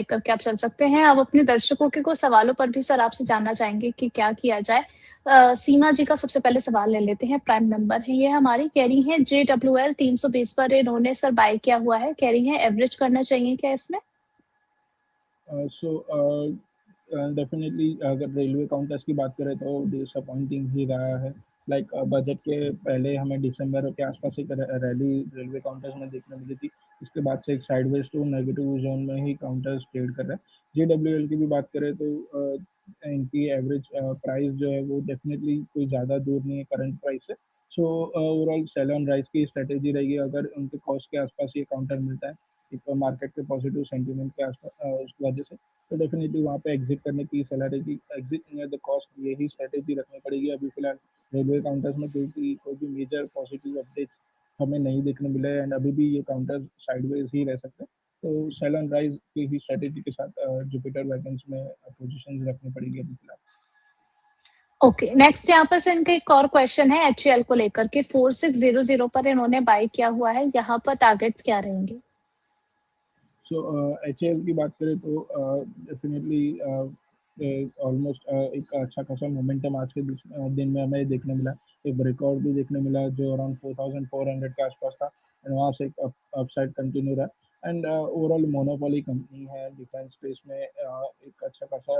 लेकर के आप चल सकते हैं। अब अपने दर्शकों के कुछ सवालों पर भी सर आपसे जानना चाहेंगे कि क्या किया जाए। सीमा जी का सबसे पहले सवाल ले लेते हैं, प्राइम मेंबर हैं ये हमारी, कह रही हैं JWL 320 पर इन्होंने सर बाय किया हुआ है, कह रही हैं एवरेज करना चाहिए क्या इसमें? सो डेफिनेटली अगर रेलवे काउंटर्स की बात करें तो डिसअपॉइंटिंग ही रहा है। लाइक बजट के पहले हमें दिसंबर के आसपास एक रैली रेलवे काउंटर्स में देखने मिली थी। इसके बाद से एक साइडवेज टू नेगेटिव जोन में ही काउंटर्स ट्रेड कर रहे हैं। JWL की भी बात करें तो इनकी एवरेज प्राइस जो है वो डेफिनेटली कोई ज़्यादा दूर नहीं है करंट प्राइस से। So overall sell on rise की स्ट्रेटेजी रहेगी अगर उनके कॉस्ट के आसपास ये काउंटर मिलता है एक मार्केट के पॉजिटिव सेंटीमेंट के आसपास उसकी वजह से, तो डेफिनेटली वहाँ पे एग्जिट करने की सलाह रहेगी। एग्जिट नियर द कॉस्ट यही स्ट्रेटेजी रखनी पड़ेगी अभी फिलहाल रेलवे काउंटर्स में, क्योंकि कोई भी मेजर पॉजिटिव अपडेट्स हमें नहीं देखने मिले हैं एंड अभी भी ये काउंटर साइडवेज ही रह सकते हैं। तो सेल ऑन राइज की ही स्ट्रेटेजी के साथ जुपिटर वैगन्स में पोजीशन रखनी पड़ेगी अभी फिलहाल। ओके, नेक्स्ट यहाँ पर से इनका एक और क्वेश्चन है HCL को लेकर के, 4600 पर इन्होंने बाय किया हुआ है, यहाँ पर टारगेट्स क्या रहेंगे? सो HAL की बात करें तो डेफिनेटली ऑलमोस्ट एक अच्छा खासा मोमेंटम आज के दिन में हमें देखने मिला। एक रिकॉर्ड भी देखने मिला जो अराउंड 4400 के आसपास था एंड वहाँ से एक अपसाइड कंटिन्यू रहा। एंड ओवरऑल मोनोपोली कंपनी है डिफेंस स्पेस में, एक अच्छा खासा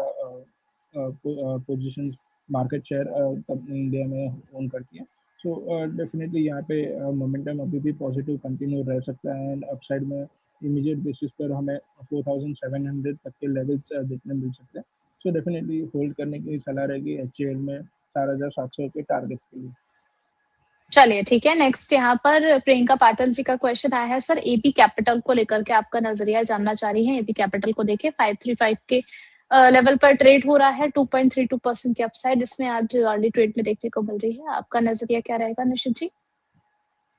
position market share company India में ओन करती है। सो डेफिनेटली यहाँ पे मोमेंटम अभी भी पॉजिटिव कंटिन्यू रह सकता है एंड अपसाइड में इमीडिएट बेसिस पर हमें 4700 तक के लेवल्स देखने मिल सकते हैं। सो डेफिनेटली होल्ड करने की सलाह रहेगी HAL में 4700 के टारगेट के लिए। चलिए ठीक है, नेक्स्ट यहाँ पर प्रियंका पाटिल जी का क्वेश्चन आया है सर, एबी कैपिटल को लेकर के आपका नजरिया जानना चाह रही हैं। एबी कैपिटल को देखिए 535 के लेवल पर ट्रेड हो रहा है, 2.32% की अपसाइड इसमें आज अर्ली ट्रेड में देखने को मिल रही है। आपका नजरिया क्या रहेगा निश्चित जी?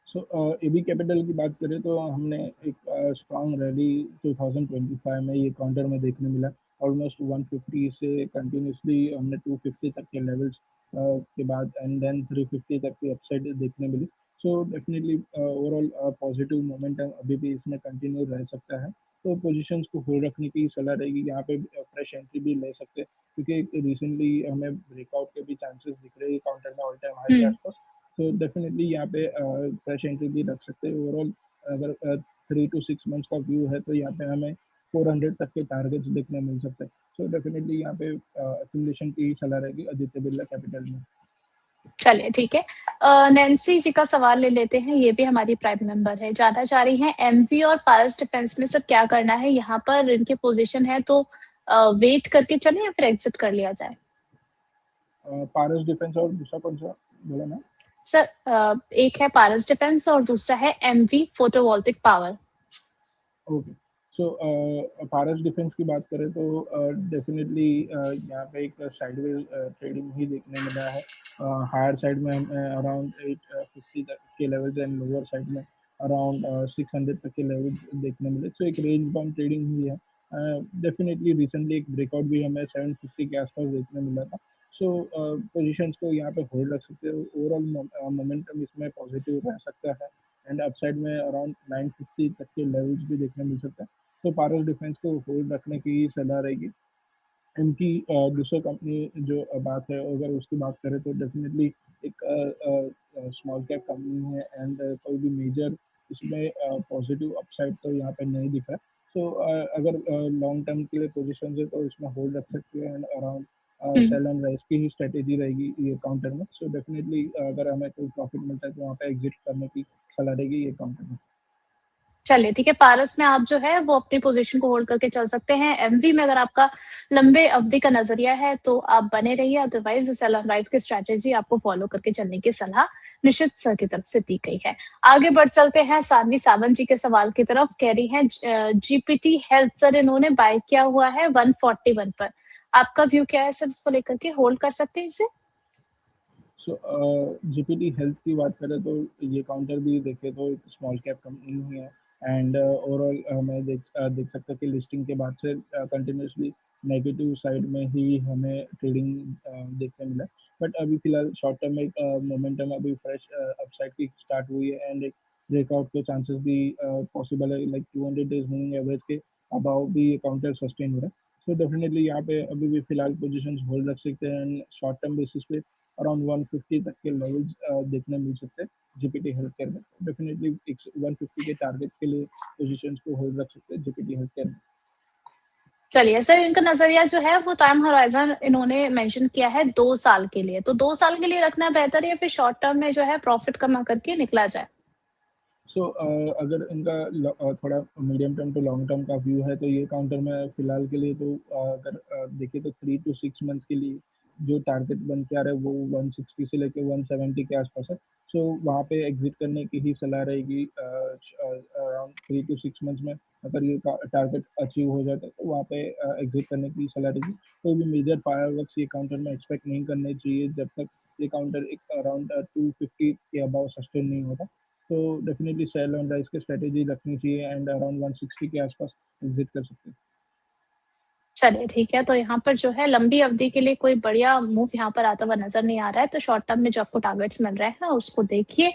सो एबी कैपिटल की बात करें तो हमने एक स्ट्रॉन्ग रैली 2025 में ये काउंटर में देखने मिला। ऑलमोस्ट 150 से कंटिन्यूसली हमने 250 तक के लेवल्स के बाद एंड देन 350 तक की अपसाइड देखने मिली। So definitely overall positive momentum अभी भी इसमें कंटिन्यू रह सकता है। तो पोजीशंस को होल्ड रखने की सलाह रहेगी। यहाँ पे फ्रेश एंट्री भी ले सकते हैं क्योंकि रिसेंटली हमें ब्रेकआउट के भी चांसेस दिख रहे हैं काउंटर में ऑल टाइम हाई के हम्म। आसपास। तो डेफिनेटली यहाँ पे फ्रेश एंट्री भी रख सकते हैं। ओवरऑल अगर 3 to 6 मंथ्स का व्यू है तो यहाँ पे हमें 400 तक के टारगेट्स देखने मिल सकते हैं। सो डेफिनेटली यहाँ पे एक्यूमुलेशन की सलाह रहेगी आदित्य बिरला कैपिटल में। चलिए ठीक है, नैन्सी जी का सवाल ले लेते हैं, ये भी हमारी प्राइम मेंबर है, जानना चाह रही हैं एमवी और फारेस्ट डिफेंस में सर क्या करना है, यहाँ पर इनके पोजीशन है तो वेट करके चले या फिर एग्जिट कर लिया जाए? पारस डिफेंस और दूसरा कौन सा बोला ना? सर एक है पारस डिफेंस और दूसरा है एमवी फोटोवोल्टिक पावर। ओके। सो पारस डिफेंस की बात करें तो डेफिनेटली यहाँ पे एक साइडवेज ट्रेडिंग ही देखने मिला है। हायर साइड में हमें अराउंड 850 तक के लेवल्स एंड लोअर साइड में अराउंड 600 तक के लेवल्स देखने मिले। सो एक रेंज बाउंड ट्रेडिंग ही है। डेफिनेटली रिसेंटली एक ब्रेकआउट भी हमें 750 के आसपास देखने मिला था। सो पोजीशंस को यहाँ पे होल्ड रख सकते हो। ओवरऑल मोमेंटम इसमें पॉजिटिव रह सकता है एंड अपसाइड में अराउंड 950 तक के लेवल्स भी देखने मिल सकते हैं। तो पारस डिफेंस को होल्ड रखने की सलाह रहेगी। इनकी दूसरी कंपनी जो बात है अगर उसकी बात करें तो डेफिनेटली एक स्मॉल कैप कंपनी है एंड कोई भी मेजर इसमें पॉजिटिव अपसाइड तो यहाँ पे नहीं दिख रहा। सो अगर लॉन्ग टर्म के लिए पोजीशन है तो इसमें होल्ड रख सकते हैं and around hmm. Sell and rise की ही स्ट्रेटेजी रहेगी ये काउंटर में। सो डेफिनेटली अगर हमें कोई प्रॉफिट मिलता है तो वहाँ पे एग्जिट करने की सलाह रहेगी ये काउंटर में। चलिए ठीक है, पारस में आप जो है वो अपनी पोजीशन को होल्ड करके चल सकते हैं। एमवी में अगर आपका लंबे अवधि का नजरिया है तो आप बने रहिए, अदरवाइज सेल एंड राइज की स्ट्रेटेजी आपको फॉलो करके चलने की सलाह निश्चित सर की तरफ से दी गई है। आगे बढ़ चलते हैं सानवी सावंत जी के सवाल की तरफ, कह रही हैं जीपीटी हेल्थ सर इन्होंने बाय किया हुआ है 141 पर, आपका व्यू क्या है सर इसको लेकर के, होल्ड कर सकते हैं इसे? सो जीपीटी हेल्थ की बात करें तो ये काउंटर भी देखे तो एक स्मॉल कैप कंपनी ही है एंड ओवरऑल हमें देख सकते हैं कि लिस्टिंग के बाद से कंटिन्यूसली नेगेटिव साइड में ही हमें ट्रेडिंग देखने मिला। बट अभी फिलहाल शॉर्ट टर्म में एक मोमेंटम अभी फ्रेश अपसाइड की स्टार्ट हुई है एंड एक ब्रेकआउट के चांसेस भी पॉसिबल है। लाइक 200 डेज मूविंग एवरेज के अबाव भी ये काउंटर सस्टेन हो रहा है। सो डेफिनेटली यहाँ पे अभी भी फिलहाल पोजीशंस होल्ड रख सकते हैं एंड शॉर्ट टर्म बेसिस पे अराउंड 150 तक के लेवल्स देखने मिल सकते हैं जीपीटी हेल्थ केयर में। डेफिनेटली 150 के टारगेट्स के लिए पोजीशंस को होल्ड रख सकते हैं जीपीटी हेल्थ केयर में। चलिए सर, इनका नजरिया जो है वो टाइम होराइजन इन्होंने मेंशन किया है 2 साल के लिए, तो 2 साल के लिए रखना बेहतर है या फिर शॉर्ट टर्म में जो है प्रॉफिट कमा करके निकला जाए? सो अगर इनका थोड़ा medium term to long term का व्यू है तो ये काउंटर में फिलहाल के लिए तो अगर देखिए तो 3 to 6 मंथ्स के लिए जो टारगेट बन के आ रहा है वो 160 से लेके 170 के आसपास है। सो वहाँ पे एग्जिट करने की ही सलाह रहेगी अराउंड 3 to 6 मंथ्स में। अगर ये टारगेट अचीव हो जाता है तो वहाँ पे एग्जिट करने की सलाह रहेगी। कोई भी मेजर फायरवर्क्स ये काउंटर में एक्सपेक्ट नहीं करने चाहिए जब तक ये काउंटर एक अराउंड 250 के अबाव सस्टेन नहीं होता। तो डेफिनेटली सेल ऑन राइज की स्ट्रेटेजी रखनी चाहिए एंड अराउंड 160 के आसपास एग्जिट कर सकते हैं। चलिए ठीक है, तो यहाँ पर जो है लंबी अवधि के लिए कोई बढ़िया मूव यहाँ पर आता हुआ नजर नहीं आ रहा है, तो शॉर्ट टर्म में जो आपको टारगेट्स मिल रहे हैं उसको देखिए,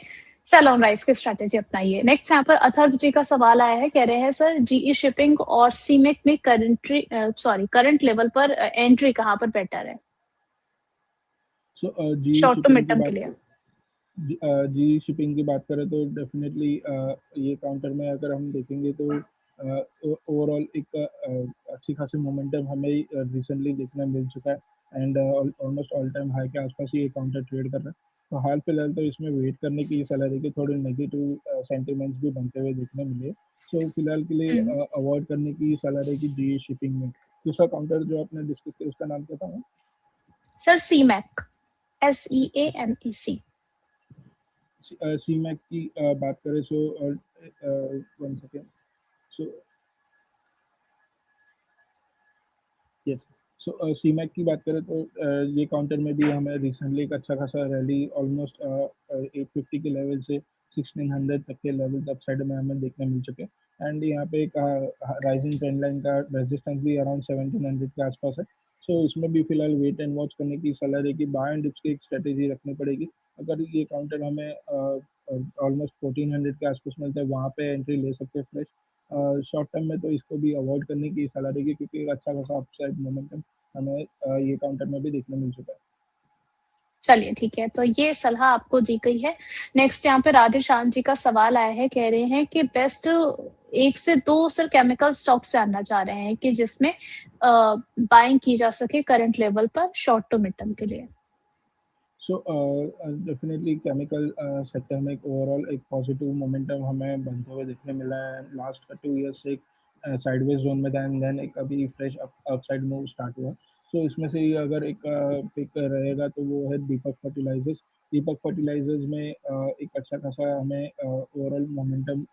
सेल ऑन राइज की स्ट्रेटेजी अपनाइए। नेक्स्ट यहाँ पर अथर्व जी का सवाल आया है, कह रहे हैं सर जीई शिपिंग और सीमेक में करंट लेवल पर एंट्री कहाँ पर बेटर है सो जी शॉर्ट टू मिड शिपिंग की टर्म के बात लिए? जी शिपिंग की बात करें तो डेफिनेटली ये काउंटर में अगर हम देखेंगे तो ओवरऑल एक अच्छी खासी मोमेंटम हमें रिसेंटली देखने मिल चुका है and almost all time high के आसपास ही ये काउंटर ट्रेड कर रहा है। तो हाल फिलहाल तो इसमें वेट करने की सलाह देगी, थोड़े नेगेटिव सेंटिमेंट्स भी बनते हुए देखने मिले। सो फिलहाल के लिए हम्म। अवॉइड करने की सलाह रहेगी जी शिपिंग में। दूसरा काउंटर जो आपने डिस्कस किया उसका नाम क्या था? Sir SEAMEC, SEAMEC। SEAMEC की बात करें सो 1 सेकेंड। So yes. सो सीमैक की बात करें तो ये काउंटर में भी हमें रिसेंटली एक अच्छा खासा रैली ऑलमोस्ट 850 के लेवल से 1600 तक के लेवल अपसाइड में हमें देखने मिल चुके हैं एंड यहाँ पे एक राइजिंग ट्रेंड लाइन का रेजिस्टेंस भी अराउंड 1700 के आसपास है। सो इसमें भी फिलहाल वेट एंड वॉच करने की सलाह रहेगी, बाय एंड डिप्स की एक स्ट्रेटेजी रखनी पड़ेगी। अगर ये काउंटर हमें ऑलमोस्ट 1400 के आसपास मिलता है वहाँ पे एंट्री ले सकते हैं फ्रेश। शॉर्ट टर्म में तो इसको भी अवॉइड करने की सलाह देगी क्योंकि एक अच्छा खासा अपसाइड मोमेंटम हमें ये काउंटर में भी देखने मिल चुका है। चलिए ठीक है, तो ये सलाह आपको दी गई है। नेक्स्ट यहाँ पे राधेश्याम जी का सवाल आया है, कह रहे हैं कि बेस्ट 1 से 2 सर केमिकल स्टॉक्स जानना चाह रहे हैं कि जिसमें बाइंग की जा सके करंट लेवल पर शॉर्ट टू मिड टर्म के लिए। सो डेफिनेटली केमिकल सेक्टर में एक ओवरऑल एक पॉजिटिव मोमेंटम हमें बनते हुए देखने मिला है। लास्ट 2 ईयर्स से एक साइडवेज जोन में था एंड देन एक अभी फ्रेश अपसाइड मूव स्टार्ट हुआ। सो इसमें से ही अगर एक पिक रहेगा तो वो है दीपक फर्टिलाइजर्स। दीपक फर्टिलाइजर्स में एक अच्छा खासा हमें ओवरऑल मोमेंटम,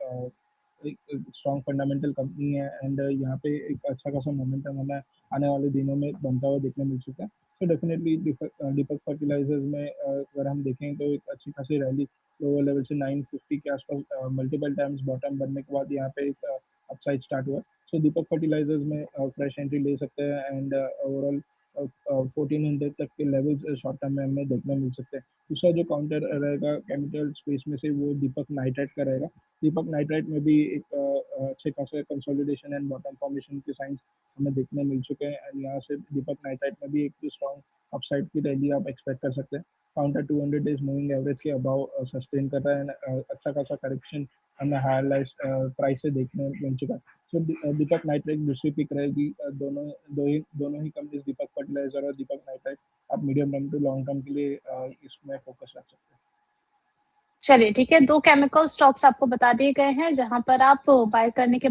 एक स्ट्रॉन्ग फंडामेंटल कंपनी है एंड यहाँ पे एक अच्छा खासा मोमेंटम हमें आने वाले दिनों में बनता हुआ देखने मिल चुका है। तो डेफिनेटली दीपक फर्टिलाइजर्स में अगर हम देखें तो एक अच्छी खासी रैली लोअर लेवल से 950 के आसपास मल्टीपल टाइम्स बॉटम बनने के बाद यहाँ पे एक अपसाइड स्टार्ट हुआ। सो दीपक फर्टिलाइजर्स में फ्रेश एंट्री ले सकते हैं एंड ओवरऑल 1400 तक के लेवल्स शॉर्ट टर्म में हमें देखने मिल सकते हैं। दूसरा जो काउंटर रहेगा केमिकल स्पेस में से वो दीपक नाइट्राइट का रहेगा। दीपक नाइट्राइट में भी एक अच्छे खासे कंसोलिडेशन एंड बॉटम फॉर्मेशन के साइंस हमें देखने मिल चुके हैं एंड यहाँ से दीपक नाइट्राइट में भी एक स्ट्रॉन्ग अपसाइड की रैली आप एक्सपेक्ट कर सकते हैं। काउंटर 200 डेज मूविंग एवरेज के अबाव सस्टेन कर रहा है, अच्छा खासा करेक्शन हमें हायर प्राइस से देखने मिल चुका है। सो दीपक नाइट्राइट दूसरी पिक रहेगी। दोनों ही कंपनीज दीपक फर्टिलाइजर और दीपक नाइट्राइट आप medium term to long term के लिए इसमें फोकस रख सकते हैं। चलिए ठीक है, 2 केमिकल स्टॉक्स आपको बता दिए गए हैं जहां पर आप बाय करने के